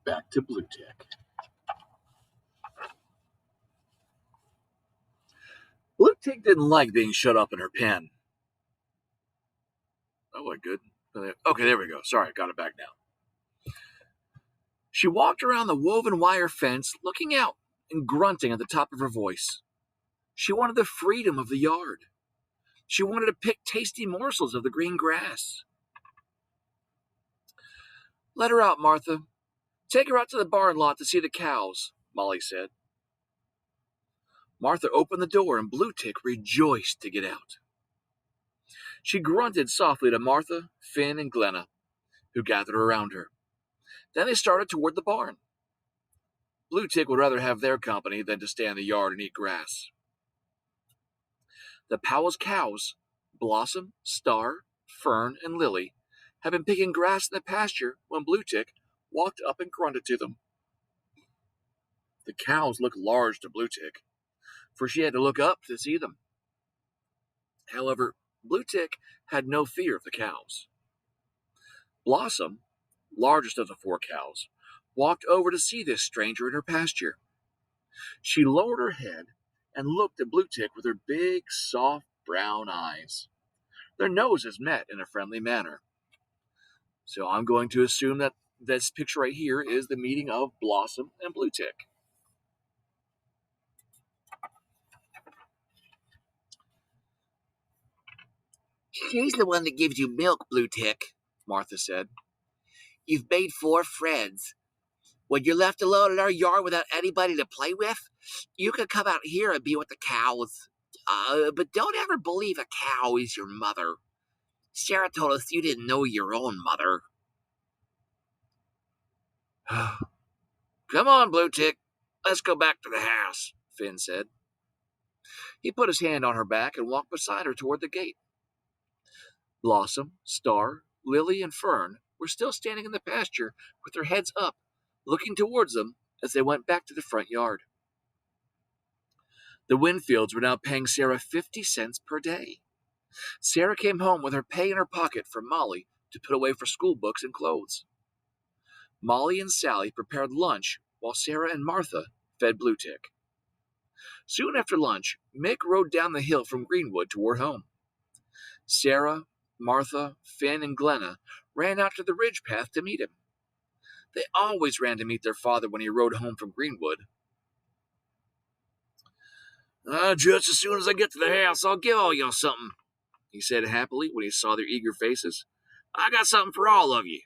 back to Bluetick. Bluetick didn't like being shut up in her pen. Oh, what good? Okay, there we go. Sorry, I got it back now. She walked around the woven wire fence, looking out and grunting at the top of her voice. She wanted the freedom of the yard. She wanted to pick tasty morsels of the green grass. Let her out, Martha. Take her out to the barn lot to see the cows, Molly said. Martha opened the door and Bluetick rejoiced to get out. She grunted softly to Martha, Finn, and Glenna, who gathered around her. Then they started toward the barn. Bluetick would rather have their company than to stay in the yard and eat grass. The Powell's cows, Blossom, Star, Fern, and Lily, had been picking grass in the pasture when Bluetick walked up and grunted to them. The cows looked large to Bluetick, for she had to look up to see them. However, Bluetick had no fear of the cows. Blossom, largest of the 4 cows, walked over to see this stranger in her pasture. She lowered her head and looked at Bluetick with her big, soft, brown eyes. Their noses met in a friendly manner. So I'm going to assume that this picture right here is the meeting of Blossom and Bluetick. She's the one that gives you milk, Bluetick, Martha said. You've made 4 friends. When you're left alone in our yard without anybody to play with, you can come out here and be with the cows. But don't ever believe a cow is your mother. Sarah told us you didn't know your own mother. Come on, Bluetick. Let's go back to the house, Finn said. He put his hand on her back and walked beside her toward the gate. Blossom, Star, Lily, and Fern were still standing in the pasture with their heads up, looking towards them as they went back to the front yard. The Winfields were now paying Sarah 50 cents per day. Sarah came home with her pay in her pocket for Molly to put away for school books and clothes. Molly and Sally prepared lunch while Sarah and Martha fed Bluetick. Soon after lunch, Mick rode down the hill from Greenwood toward home. Sarah, Martha, Finn, and Glenna ran out to the ridge path to meet him. They always ran to meet their father when he rode home from Greenwood. Just as soon as I get to the house, I'll give all y'all something, he said happily when he saw their eager faces. I got something for all of you.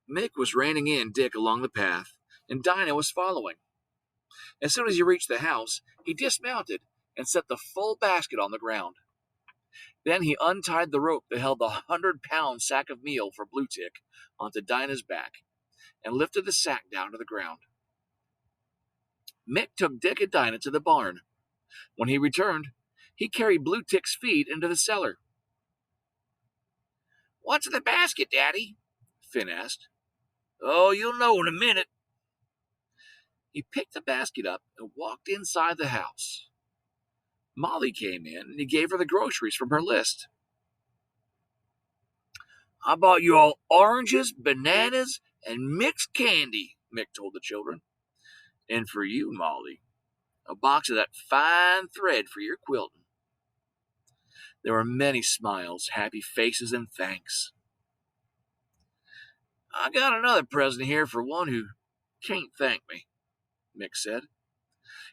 Mick was reining in Dick along the path, and Dinah was following. As soon as he reached the house, he dismounted and set the full basket on the ground. Then he untied the rope that held the 100-pound sack of meal for Bluetick onto Dinah's back and lifted the sack down to the ground. Mick took Dick and Dinah to the barn. When he returned, he carried Bluetick's feed into the cellar. What's in the basket, Daddy? Finn asked. Oh, you'll know in a minute. He picked the basket up and walked inside the house. Molly came in and he gave her the groceries from her list. I bought you all oranges, bananas, and mixed candy, Mick told the children. And for you, Molly, a box of that fine thread for your quilting. There were many smiles, happy faces, and thanks. I got another present here for one who can't thank me, Mick said.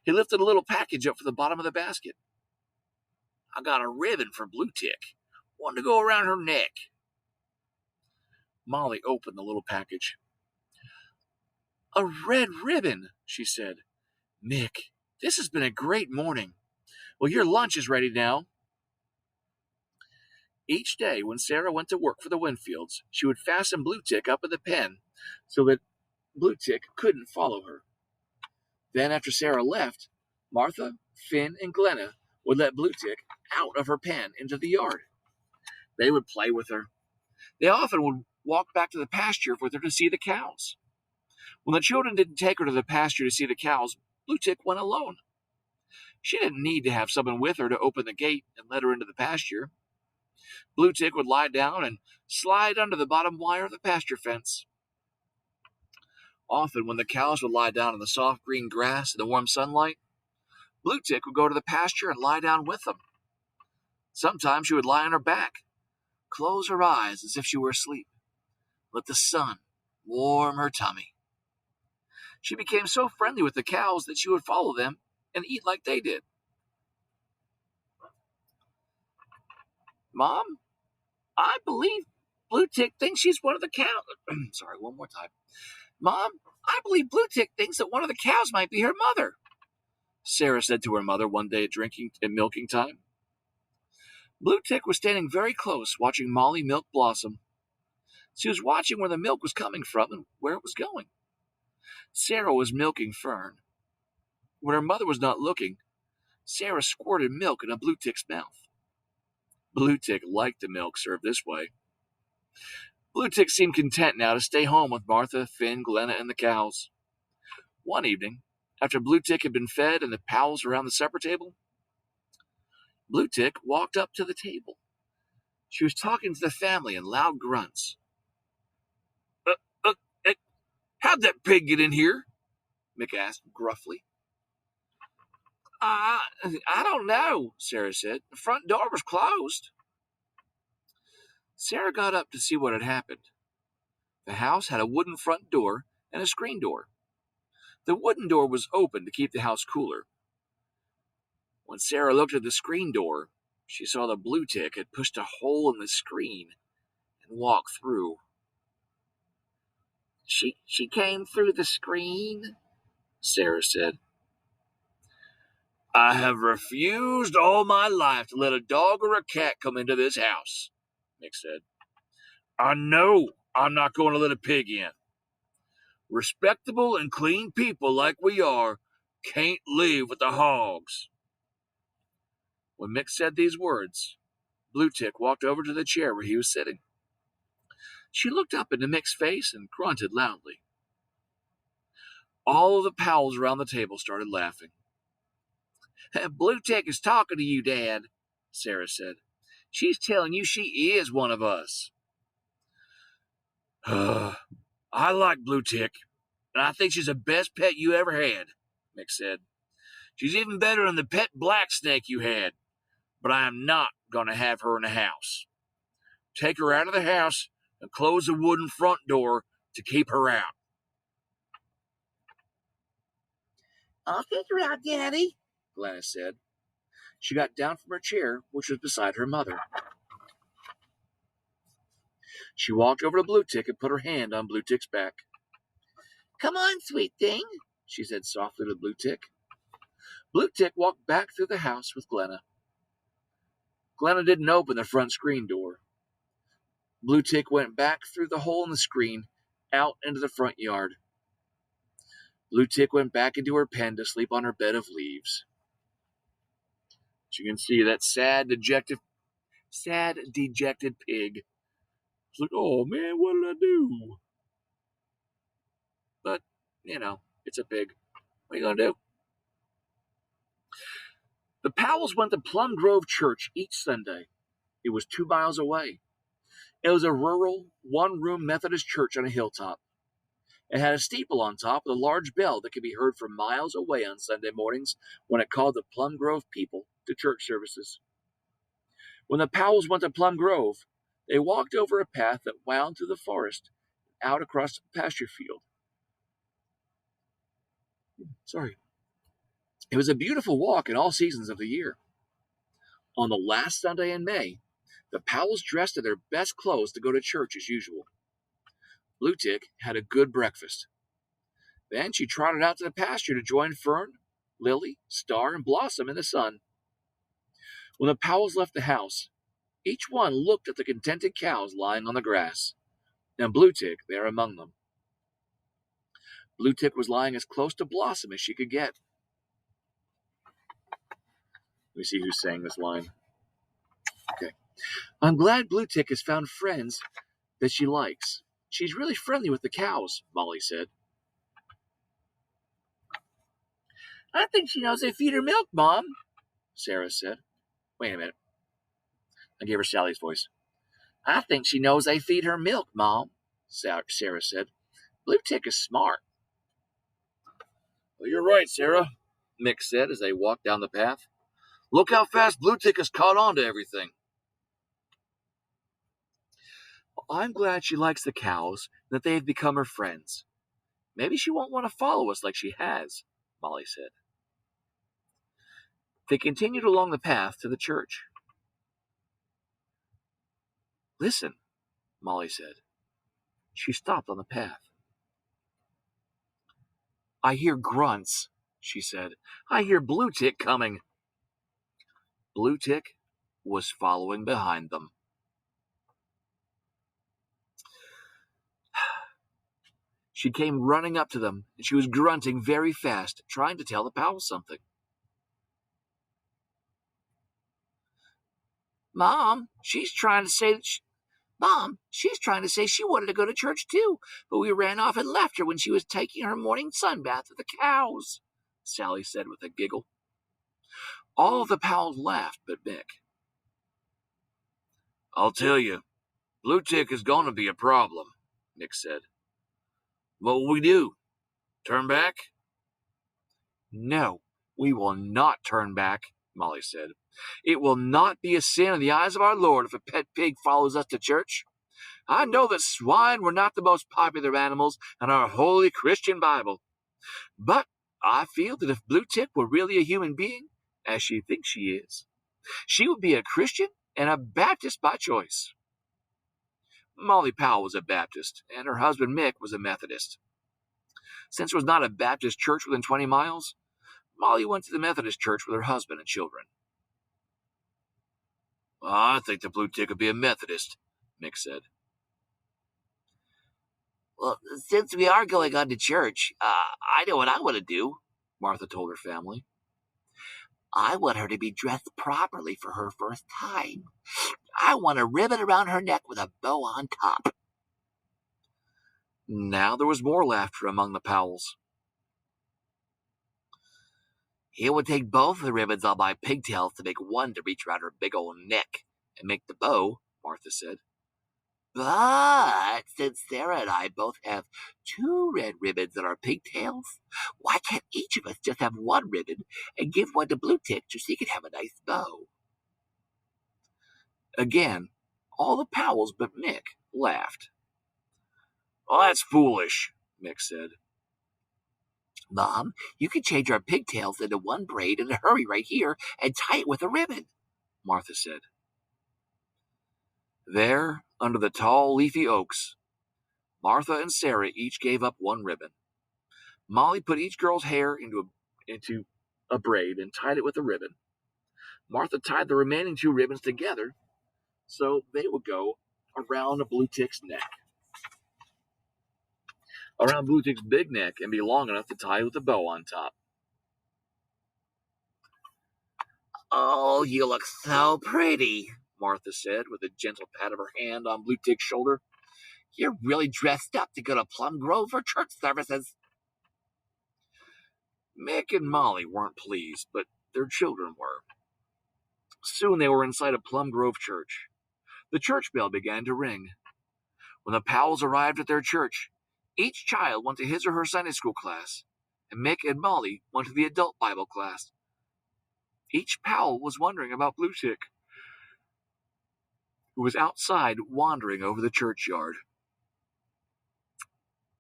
He lifted a little package up from the bottom of the basket. I got a ribbon for Bluetick, one to go around her neck. Molly opened the little package. A red ribbon, she said. Mick, this has been a great morning. Well, your lunch is ready now. Each day when Sarah went to work for the Winfields, she would fasten Bluetick up in the pen so that Bluetick couldn't follow her. Then after Sarah left, Martha, Finn, and Glenna would let Bluetick out of her pen into the yard. They would play with her. They often would walk back to the pasture with her to see the cows. When the children didn't take her to the pasture to see the cows, Bluetick went alone. She didn't need to have someone with her to open the gate and let her into the pasture. Bluetick would lie down and slide under the bottom wire of the pasture fence. Often, when the cows would lie down in the soft green grass in the warm sunlight, Bluetick would go to the pasture and lie down with them. Sometimes she would lie on her back, close her eyes as if she were asleep, let the sun warm her tummy. She became so friendly with the cows that she would follow them and eat like they did. Mom, I believe Bluetick thinks she's one of the cows. Sorry, one more time. Mom, I believe Bluetick thinks that one of the cows might be her mother, Sarah said to her mother one day at drinking and milking time. Bluetick was standing very close, watching Molly milk Blossom. She was watching where the milk was coming from and where it was going. Sarah was milking Fern. When her mother was not looking, Sarah squirted milk into Bluetick's mouth. Bluetick liked the milk served this way. Bluetick seemed content now to stay home with Martha, Finn, Glenna, and the cows. One evening, after Bluetick had been fed and the pals were around the supper table, Bluetick walked up to the table. She was talking to the family in loud grunts. Uh, uh, uh, how'd that pig get in here? Mick asked gruffly. I don't know, Sarah said. The front door was closed. Sarah got up to see what had happened. The house had a wooden front door and a screen door. The wooden door was open to keep the house cooler. When Sarah looked at the screen door, she saw the Bluetick had pushed a hole in the screen and walked through. She came through the screen, Sarah said. I have refused all my life to let a dog or a cat come into this house, Mick said. I know I'm not going to let a pig in. Respectable and clean people like we are can't live with the hogs. When Mick said these words, Bluetick walked over to the chair where he was sitting. She looked up into Mick's face and grunted loudly. All of the pals around the table started laughing. Bluetick is talking to you, Dad, Sarah said. She's telling you she is one of us. I like Bluetick, and I think she's the best pet you ever had, Mick said. She's even better than the pet black snake you had, but I am not going to have her in the house. Take her out of the house and close the wooden front door to keep her out. I'll take her out, Daddy, Glenna said. She got down from her chair, which was beside her mother. She walked over to Bluetick and put her hand on Bluetick's back. Come on, sweet thing, she said softly to Bluetick. Bluetick walked back through the house with Glenna. Glenna didn't open the front screen door. Bluetick went back through the hole in the screen, out into the front yard. Bluetick went back into her pen to sleep on her bed of leaves. As you can see, that sad, dejected pig. It's like, oh man, what did I do? But, it's a pig. What are you going to do? The Powells went to Plum Grove Church each Sunday. It was 2 miles away. It was a rural, one-room Methodist church on a hilltop. It had a steeple on top with a large bell that could be heard from miles away on Sunday mornings when it called the Plum Grove people to church services. When the Powells went to Plum Grove, they walked over a path that wound through the forest out across a pasture field. It was a beautiful walk in all seasons of the year. On the last Sunday in May, the Powells dressed in their best clothes to go to church as usual. Bluetick had a good breakfast. Then she trotted out to the pasture to join Fern, Lily, Star, and Blossom in the sun. When the Powells left the house, each one looked at the contented cows lying on the grass, and Bluetick there among them. Bluetick was lying as close to Blossom as she could get. Let me see who's saying this line. Okay. I'm glad Bluetick has found friends that she likes. She's really friendly with the cows, Molly said. I think she knows they feed her milk, Mom, Sarah said. Wait a minute. I gave her Sally's voice. I think she knows they feed her milk, Mom, Sarah said. Bluetick is smart. Well, you're right, Sarah, Mick said as they walked down the path. Look how fast Bluetick has caught on to everything. I'm glad she likes the cows and that they have become her friends. Maybe she won't want to follow us like she has, Molly said. They continued along the path to the church. Listen, Molly said. She stopped on the path. I hear grunts, she said. I hear Bluetick coming. Bluetick was following behind them. She came running up to them, and she was grunting very fast, trying to tell the Powell something. Mom, she's trying to say she wanted to go to church too, but we ran off and left her when she was taking her morning sun bath with the cows, Sally said with a giggle. All of the Powells laughed but Mick. I'll tell you, Bluetick is going to be a problem, Mick said. What will we do? Turn back? No, we will not turn back, Molly said. It will not be a sin in the eyes of our Lord if a pet pig follows us to church. I know that swine were not the most popular animals in our holy Christian Bible. But I feel that if Bluetick were really a human being, as she thinks she is, she would be a Christian and a Baptist by choice. Molly Powell was a Baptist, and her husband Mick was a Methodist. Since there was not a Baptist church within 20 miles, Molly went to the Methodist church with her husband and children. I think the Bluetick would be a Methodist, Mick said. Well, since we are going on to church, I know what I want to do, Martha told her family. I want her to be dressed properly for her first time. I want a ribbon around her neck with a bow on top. Now there was more laughter among the Powells. It would take both the ribbons on my pigtails to make one to reach around her big old neck and make the bow, Martha said. But since Sarah and I both have two red ribbons on our pigtails, why can't each of us just have one ribbon and give one to Bluetick so she can have a nice bow? Again, all the Powells but Mick laughed. Well, that's foolish, Mick said. Mom, you can change our pigtails into one braid in a hurry right here and tie it with a ribbon, Martha said. There, under the tall, leafy oaks, Martha and Sarah each gave up one ribbon. Molly put each girl's hair into a braid and tied it with a ribbon. Martha tied the remaining two ribbons together so they would go around Bluetick's neck. Around Bluetick's big neck and be long enough to tie with a bow on top. Oh, you look so pretty, Martha said with a gentle pat of her hand on Bluetick's shoulder. You're really dressed up to go to Plum Grove for church services. Mick and Molly weren't pleased, but their children were. Soon they were inside a Plum Grove church. The church bell began to ring. When the Powells arrived at their church, each child went to his or her Sunday school class, and Mick and Molly went to the adult Bible class. Each Powell was wondering about Bluetick, who was outside wandering over the churchyard.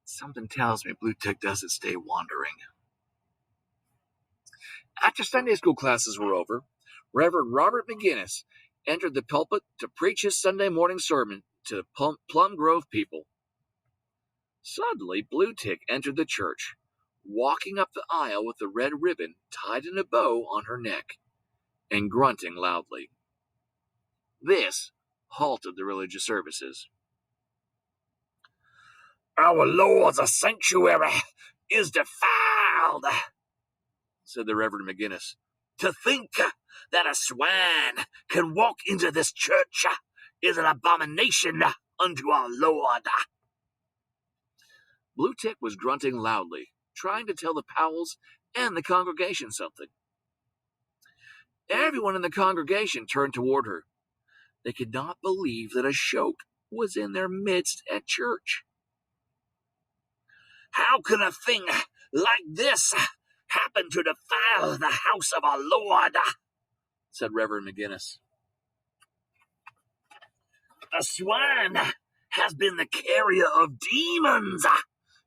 Something tells me Bluetick doesn't stay wandering. After Sunday school classes were over, Reverend Robert McGinnis entered the pulpit to preach his Sunday morning sermon to the Plum Grove people. Suddenly, Bluetick entered the church, walking up the aisle with the red ribbon tied in a bow on her neck, and grunting loudly. This halted the religious services. Our Lord's sanctuary is defiled, said the Reverend McGinnis. To think that a swine can walk into this church is an abomination unto our Lord. Bluetick was grunting loudly, trying to tell the Powells and the congregation something. Everyone in the congregation turned toward her. They could not believe that a shote was in their midst at church. How can a thing like this happened to defile the house of our Lord?" said Reverend McGinnis. "A swine has been the carrier of demons.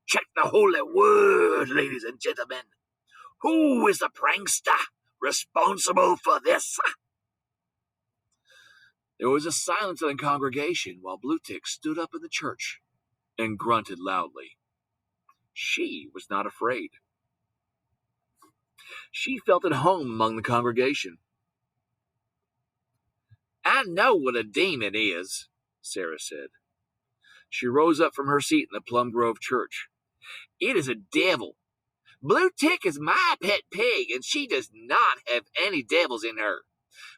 Check the holy word, ladies and gentlemen. Who is the prankster responsible for this?" There was a silence in the congregation while Bluetick stood up in the church and grunted loudly. She was not afraid. She felt at home among the congregation. "I know what a demon is," Sarah said. She rose up from her seat in the Plum Grove church. "It is a devil. Bluetick is my pet pig, and she does not have any devils in her.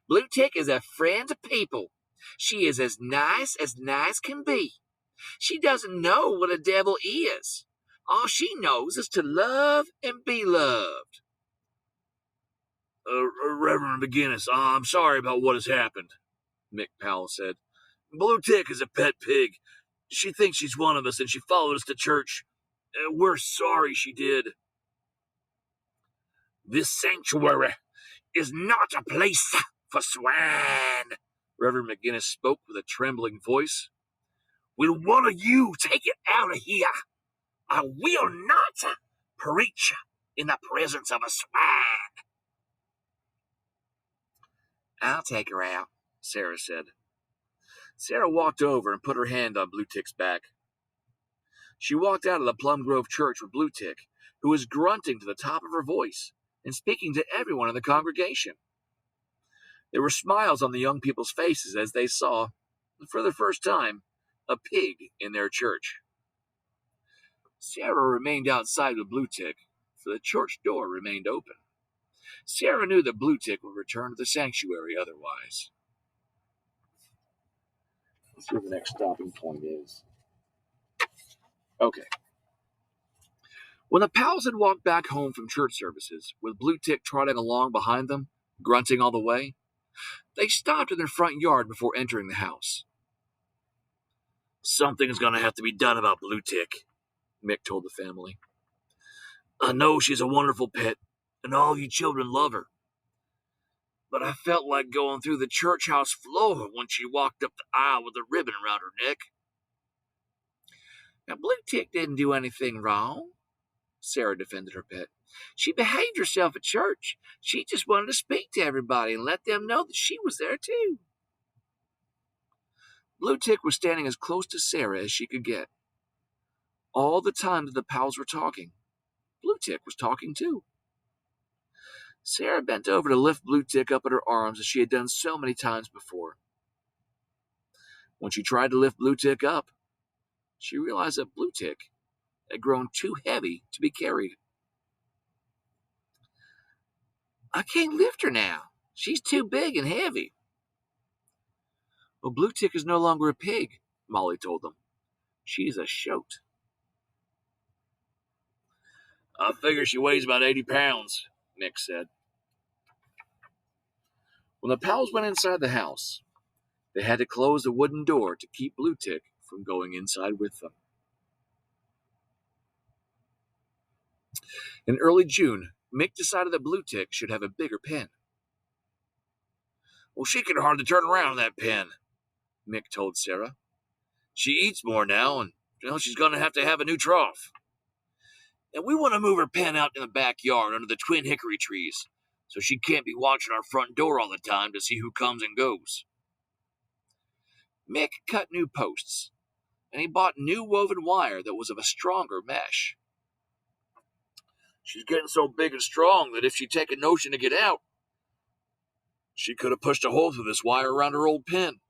Bluetick is a friend to people. She is as nice can be. She doesn't know what a devil is. All she knows is to love and be loved." Reverend McGinnis, I'm sorry about what has happened, Mick Powell said. Bluetick is a pet pig. She thinks she's one of us, and she followed us to church. We're sorry she did." "This sanctuary is not a place for swine," Reverend McGinnis spoke with a trembling voice. "Will one of you take it out of here? I will not preach in the presence of a swine." "I'll take her out," Sarah said. Sarah walked over and put her hand on Bluetick's back. She walked out of the Plum Grove church with Bluetick, who was grunting to the top of her voice and speaking to everyone in the congregation. There were smiles on the young people's faces as they saw, for the first time, a pig in their church. Sarah remained outside with Bluetick, for the church door remained open. Sarah knew that Bluetick would return to the sanctuary otherwise. Let's see what the next stopping point is. Okay. When the Powells had walked back home from church services, with Bluetick trotting along behind them, grunting all the way, they stopped in their front yard before entering the house. "Something's going to have to be done about Bluetick," Mick told the family. "I know she's a wonderful pet, and all you children love her. But I felt like going through the church house floor when she walked up the aisle with a ribbon around her neck." "Now, Bluetick didn't do anything wrong," Sarah defended her pet. "She behaved herself at church. She just wanted to speak to everybody and let them know that she was there too." Bluetick was standing as close to Sarah as she could get. All the time that the Powells were talking, Bluetick was talking too. Sarah bent over to lift Bluetick up in her arms as she had done so many times before. When she tried to lift Bluetick up, she realized that Bluetick had grown too heavy to be carried. "I can't lift her now. She's too big and heavy." "Well, Bluetick is no longer a pig," Molly told them. "She's a shoat." "I figure she weighs about 80 pounds, Mick said. When the Powells went inside the house, they had to close the wooden door to keep Bluetick from going inside with them. In early June, Mick decided that Bluetick should have a bigger pen. "Well, she can hardly turn around in that pen," Mick told Sarah. "She eats more now, and she's going to have a new trough. And we want to move her pen out in the backyard under the twin hickory trees, so she can't be watching our front door all the time to see who comes and goes." Mick cut new posts, and he bought new woven wire that was of a stronger mesh. "She's getting so big and strong that if she'd take a notion to get out, she could have pushed a hole through this wire around her old pen.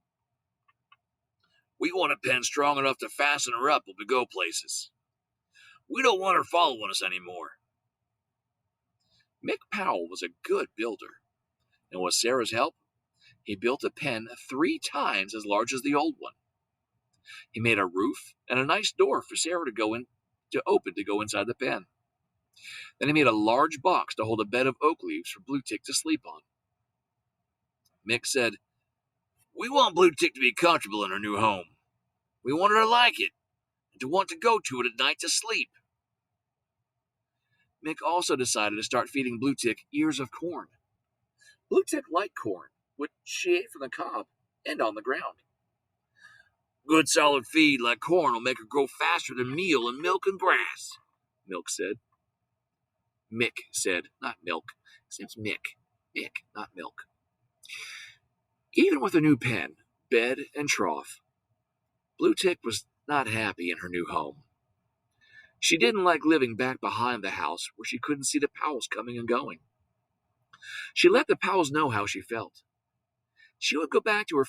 We want a pen strong enough to fasten her up when we go places. We don't want her following us anymore." Mick Powell was a good builder, and with Sarah's help, he built a pen 3 times as large as the old one. He made a roof and a nice door for Sarah to open to go inside the pen. Then he made a large box to hold a bed of oak leaves for Bluetick to sleep on. Mick said, "We want Bluetick to be comfortable in her new home. We want her to like it, and to want to go to it at night to sleep." Mick also decided to start feeding Bluetick ears of corn. Bluetick liked corn, which she ate from the cob and on the ground. Good solid feed like corn will make her grow faster than meal and milk and grass, Milk said. Mick said, not Milk. His name's Mick. Mick, not Milk. Even with a new pen, bed, and trough, Bluetick was not happy in her new home. She didn't like living back behind the house where she couldn't see the Powells coming and going. She let the Powells know how she felt. She would go back to where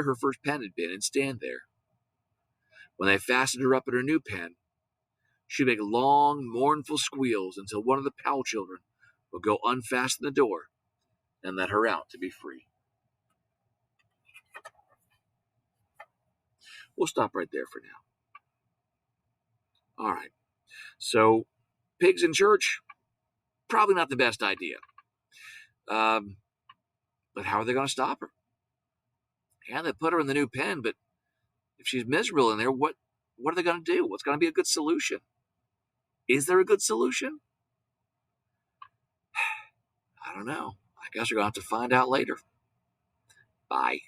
her first pen had been, and stand there. When they fastened her up in her new pen, she'd make long, mournful squeals until one of the Powell children would go unfasten the door and let her out to be free. We'll stop right there for now. All right. So, pigs in church, probably not the best idea. But how are they going to stop her? Yeah, they put her in the new pen, but if she's miserable in there, what are they going to do? What's going to be a good solution? Is there a good solution? I don't know. I guess we're going to have to find out later. Bye.